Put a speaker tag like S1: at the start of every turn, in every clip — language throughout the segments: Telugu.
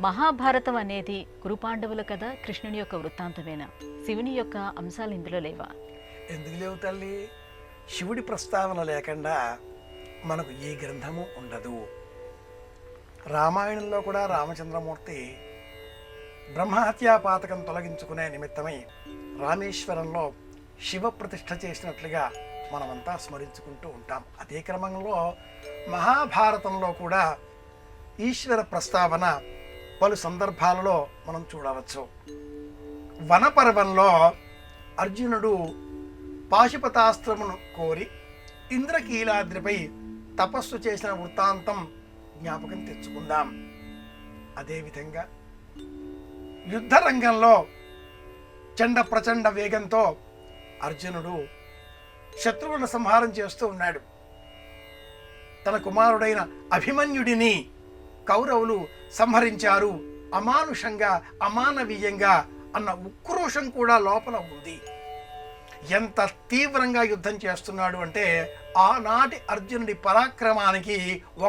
S1: మహాభారతం అనేది కురుపాండవుల కథ, కృష్ణుని యొక్క వృత్తాంతమేనా? శివుని యొక్క అంశాలు ఇందులో లేవా?
S2: ఎందుకు లేవు తల్లి? శివుడి ప్రస్తావన లేకుండా మనకు ఈ గ్రంథము ఉండదు. రామాయణంలో కూడా రామచంద్రమూర్తి బ్రహ్మహత్యా పాతకం తొలగించుకునే నిమిత్తమై రామేశ్వరంలో శివ ప్రతిష్ఠ చేసినట్లుగా మనమంతా స్మరించుకుంటూ ఉంటాం. అదే క్రమంలో మహాభారతంలో కూడా ఈశ్వర ప్రస్తావన పలు సందర్భాలలో మనం చూడవచ్చు. వనపర్వంలో అర్జునుడు పాశుపతాస్త్రమును కోరి ఇంద్రకీలాద్రిపై తపస్సు చేసిన వృత్తాంతం జ్ఞాపకం తెచ్చుకుందాం. అదేవిధంగా యుద్ధరంగంలో చండ ప్రచండ వేగంతో అర్జునుడు శత్రువులను సంహారం చేస్తూ ఉన్నాడు. తన కుమారుడైన అభిమన్యుడిని కౌరవులు సంహరించారు, అమానుషంగా అమానవీయంగా అన్న ఉక్రోషం కూడా లోపల ఉంది. ఎంత తీవ్రంగా యుద్ధం చేస్తున్నాడు అంటే ఆనాటి అర్జునుడి పరాక్రమానికి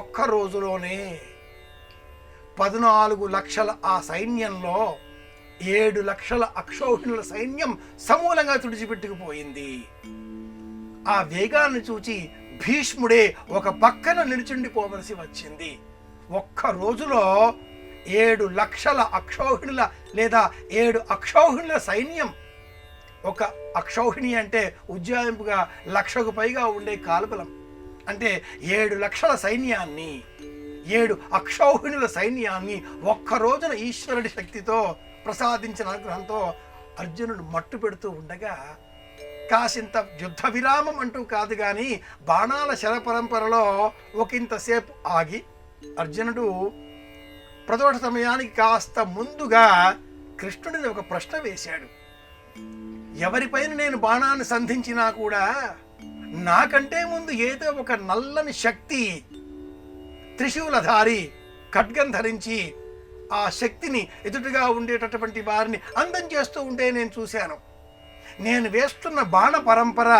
S2: ఒక్క రోజులోనే 14 లక్షల ఆ సైన్యంలో 7 లక్షల అక్షౌహిణుల సైన్యం సమూలంగా తుడిచిపెట్టుకుపోయింది. ఆ వేగాన్ని చూచి భీష్ముడే ఒక పక్కన నిలుచుండిపోవలసి వచ్చింది. ఒక్క రోజులో 7 లక్షల అక్షౌహిణుల లేదా 7 అక్షౌహిణుల సైన్యం. ఒక అక్షౌహిణి అంటే ఉజ్జాయింపుగా 1,00,000కు పైగా ఉండే కాల్బలం. అంటే 7 లక్షల సైన్యాన్ని, 7 అక్షౌహిణుల సైన్యాన్ని ఒక్క రోజున ఈశ్వరుడి శక్తితో ప్రసాదించిన అనుగ్రహంతో అర్జునుడు మట్టు పెడుతూ ఉండగా కాసింత యుద్ధ విరామం అంటూ కాదు కానీ బాణాల శర పరంపరలో ఒకంతసేపు ఆగి అర్జునుడు ప్రదోష సమయానికి కాస్త ముందుగా కృష్ణుడిని ఒక ప్రశ్న వేశాడు. ఎవరిపైన నేను బాణాన్ని సంధించినా కూడా నాకంటే ముందు ఏదో ఒక నల్లని శక్తి త్రిశూలధారి ఖడ్గం ధరించి ఆ శక్తిని ఎదుటిగా ఉండేటటువంటి వారిని అందం చేస్తూ ఉంటే నేను చూశాను. నేను వేస్తున్న బాణ పరంపర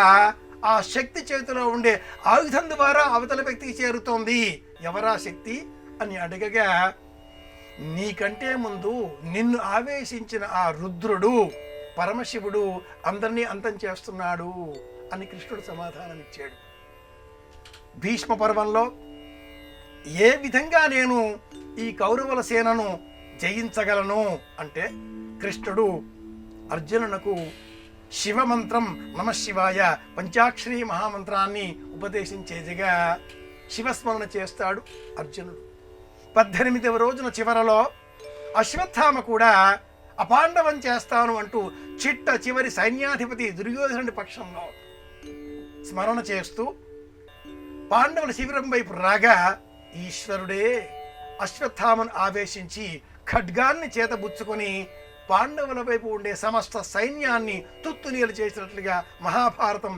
S2: ఆ శక్తి చేతిలో ఉండే ఆయుధం ద్వారా అవతల వ్యక్తికి చేరుతోంది. ఎవరా శక్తి అని అడగగా నీకంటే ముందు నిన్ను ఆవేశించిన ఆ రుద్రుడు పరమశివుడు అందరినీ అంతం చేస్తున్నాడు అని కృష్ణుడు సమాధానం ఇచ్చాడు. భీష్మ పర్వంలో ఏ విధంగా నేను ఈ కౌరవుల సేనను జయించగలను అంటే కృష్ణుడు అర్జునునకు శివమంత్రం నమశివాయ పంచాక్షరి మహామంత్రాన్ని ఉపదేశించేదిగా శివస్మరణ చేస్తాడు అర్జునుడు. 18వ రోజున చివరలో అశ్వత్థామ కూడా అపాండవం చేస్తాను అంటూ చిట్ట చివరి సైన్యాధిపతి దుర్యోధనుడి పక్షంలో స్మరణ చేస్తూ పాండవుల శిబిరం వైపు రాగా ఈశ్వరుడే అశ్వత్థామను ఆవేశించి ఖడ్గాన్ని చేతబుచ్చుకొని పాండవుల వైపు ఉండే సమస్త సైన్యాన్ని తుత్తునీలు చేసినట్లుగా మహాభారతం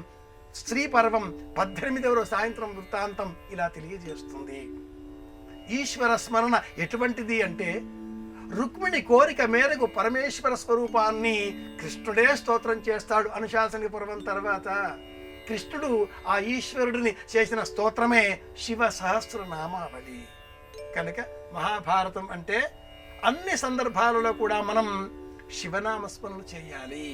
S2: స్త్రీ పర్వం 18వ సాయంత్రం వృత్తాంతం ఇలా తెలియజేస్తుంది. ఈశ్వర స్మరణ ఎటువంటిది అంటే రుక్మిణి కోరిక మేరకు పరమేశ్వర స్వరూపాన్ని కృష్ణుడే స్తోత్రం చేస్తాడు. అనుశాసనిక పర్వం తర్వాత కృష్ణుడు ఆ ఈశ్వరుడిని చేసిన స్తోత్రమే శివ సహస్రనామావళి. కనుక మహాభారతం అంటే అన్ని సందర్భాలలో కూడా మనం శివనామస్మరణ చేయాలి.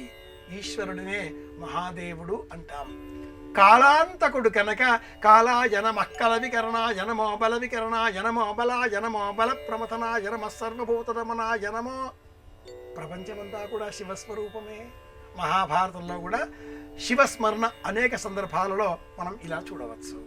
S2: ఈశ్వరుడినే మహాదేవుడు అంటాం. కాళాంతకుడు కనుక కాళా జనమక్కల వికరణ జనమోబల వికరణ జనమోబల జనమోబల ప్రమథన జనమ సర్వభూతరమణ జనమో ప్రపంచమంతా కూడా శివస్వరూపమే. మహాభారతంలో కూడా శివస్మరణ అనేక సందర్భాలలో మనం ఇలా చూడవచ్చు.